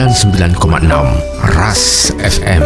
99,6 RAS FM.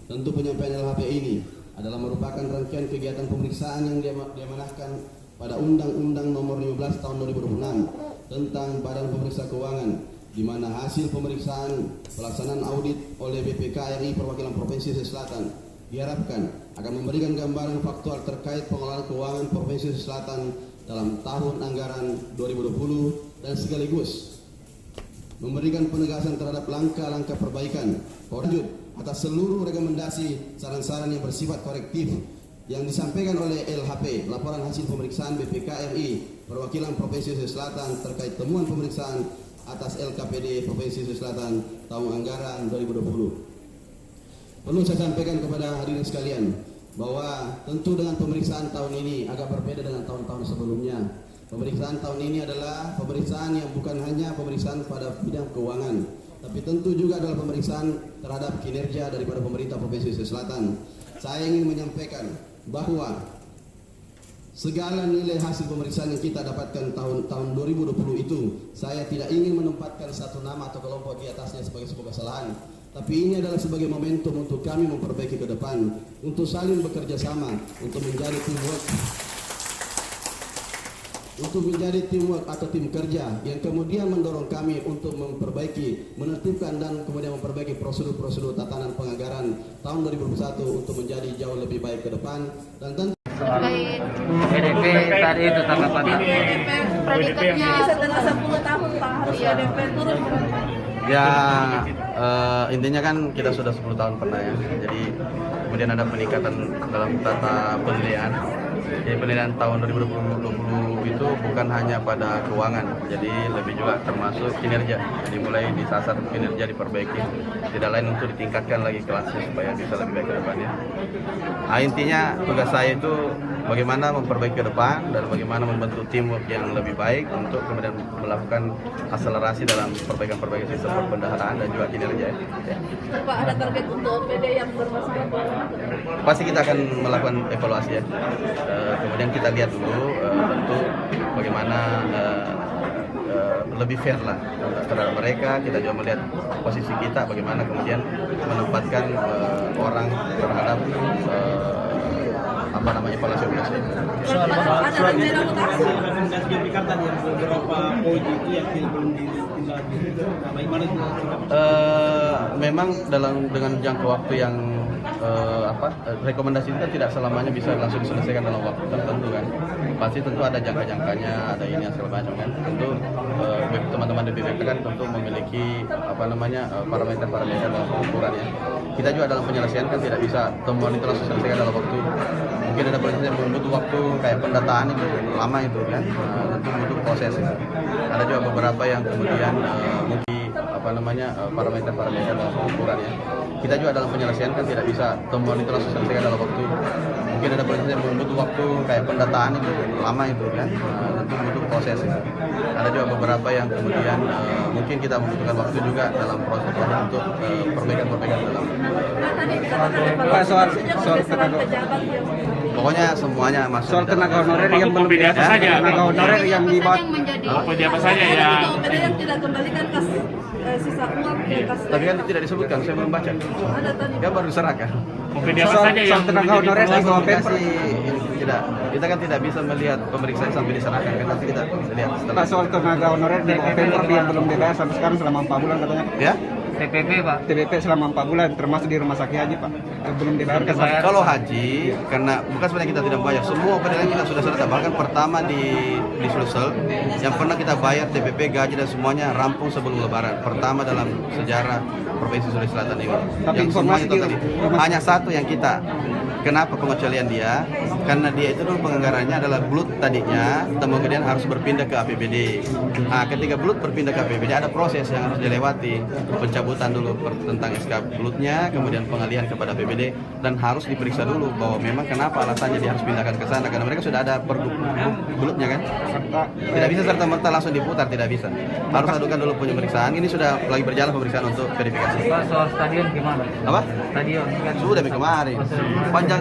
Tentu penyampaian LHP ini adalah merupakan rangkaian kegiatan pemeriksaan yang diamanahkan pada Undang-Undang Nomor 15 Tahun 2006 tentang Badan Pemeriksa Keuangan, di mana hasil pemeriksaan pelaksanaan audit oleh BPK RI Perwakilan Provinsi Sulawesi Selatan diharapkan akan memberikan gambaran faktual terkait pengelolaan keuangan Provinsi Sulawesi Selatan dalam tahun anggaran 2020 dan sekaligus memberikan penegasan terhadap langkah-langkah perbaikan atas seluruh rekomendasi saran-saran yang bersifat korektif yang disampaikan oleh LHP, laporan hasil pemeriksaan BPK RI Perwakilan Provinsi Sulawesi Selatan terkait temuan pemeriksaan atas LKPD Provinsi Sulawesi Selatan tahun anggaran 2020. Perlu saya sampaikan kepada hadirin sekalian bahwa tentu dengan pemeriksaan tahun ini agak berbeda dengan tahun-tahun sebelumnya. Pemeriksaan tahun ini adalah pemeriksaan yang bukan hanya pemeriksaan pada bidang keuangan, tapi tentu juga adalah pemeriksaan terhadap kinerja daripada pemerintah Provinsi Sulawesi Selatan. Saya ingin menyampaikan bahwa segala nilai hasil pemeriksaan yang kita dapatkan tahun 2020 itu, saya tidak ingin menempatkan satu nama atau kelompok di atasnya sebagai sebuah kesalahan, tapi ini adalah sebagai momentum untuk kami memperbaiki ke depan, untuk saling bekerja sama, untuk menjadi teamwork atau tim kerja yang kemudian mendorong kami untuk memperbaiki, menertibkan dan kemudian memperbaiki prosedur-prosedur tatanan penganggaran tahun 2021 untuk menjadi jauh lebih baik ke depan. Dan tentu PDP tadi itu tanggapan PDP predikatnya setelah 10 tahun Pak hari PDP turun. Ya intinya kan kita sudah 10 tahun pernah ya, jadi kemudian ada peningkatan dalam tata penilaian. Jadi penilaian tahun 2020 itu bukan hanya pada keuangan, jadi lebih juga termasuk kinerja. Jadi mulai disasar kinerja diperbaiki, tidak lain untuk ditingkatkan lagi kelasnya supaya bisa lebih baik ke depannya. Nah, intinya tugas saya itu bagaimana memperbaiki ke depan dan bagaimana membentuk teamwork yang lebih baik untuk kemudian melakukan akselerasi dalam perbaikan-perbaikan sistem perbendaharaan dan juga kinerja. Ya. Pak, ada target untuk OPD yang bermasalah? Pasti kita akan melakukan evaluasi ya. Kemudian kita lihat dulu tentu bagaimana lebih fair lah terhadap mereka. Kita juga melihat posisi kita bagaimana kemudian menempatkan orang terhadap evaluasi operasi. Ada rencana mutasi? Rekomendasi BPK tadi yang beberapa poin itu yang belum ditindaklanjuti. Bagaimana memang dengan jangka waktu yang rekomendasi itu kan tidak selamanya bisa langsung diselesaikan dalam waktu tertentu kan. Pasti tentu ada jangka-jangkanya, ada ini yang segala macam kan. Tentu teman-teman di BPK kan tentu memiliki parameter-parameter dalam pengukurannya. Kita juga dalam penyelesaian kan tidak bisa temuan itu langsung selesaikan dalam waktu. Mungkin ada proses yang membutuh waktu kayak pendataan itu lama itu kan. Tentu butuh proses. Ada juga beberapa yang kemudian mungkin parameter-parameter dalam pengukurannya. Kita juga dalam penyelesaian kan tidak bisa temuan itu langsung selesaikan dalam waktu. Mungkin ada proses yang membutuh waktu kayak pendataan itu lama itu kan. Tentu butuh proses. Ada juga beberapa yang kemudian mungkin kita membutuhkan waktu juga dalam proses untuk perbaikan-perbaikan dalam. Pak, soal Pokoknya semuanya masuk. soal tenaga honorer yang belum apa saja? tenaga honorer yang dibuat Apa saja ya? OPD yang tidak kembalikan kas sisa uang ke kas. Tapi kan tidak disebutkan, saya belum baca. Ada tadi. Kan baru diserahkan. OPD apa soal saja yang tenaga honorer di bawah Pemprov. Tidak, kita kan tidak bisa melihat pemeriksaan sampai diserahkan kan, nanti kita lihat setelah. Pak, soal tenaga honorer di bawah Pemprov yang belum dibayar sampai sekarang selama 4 bulan katanya. Ya? TPP Pak? TPP selama 4 bulan termasuk di rumah sakit haji Pak. Belum dibayarkan. Kalau haji, karena bukan sebenarnya kita tidak bayar, semua penilaian kita sudah selesai. Bahkan pertama di Sulsel, yang pernah kita bayar TPP, gaji dan semuanya rampung sebelum Lebaran. Pertama dalam sejarah Provinsi Sulawesi Selatan ini. Tapi Yang semuanya informasi tadi. Hanya satu yang kita. Kenapa pengecualian dia? Karena dia itu dulu penganggarannya adalah BLUT tadinya, kemudian harus berpindah ke APBD. Nah, ketika BLUT berpindah ke APBD ada proses yang harus dilewati, pencabutan dulu tentang SK BLUT-nya, kemudian pengalihan kepada APBD, dan harus diperiksa dulu bahwa memang kenapa alasannya dia harus pindahkan ke sana, karena mereka sudah ada pergub BLUT-nya kan. Tidak bisa serta-merta langsung diputar, tidak bisa. Harus adukan dulu pemeriksaan. Ini sudah lagi berjalan pemeriksaan untuk verifikasi. Pak, soal stadion gimana? Apa? Stadion kan Sudah kemarin. Panjang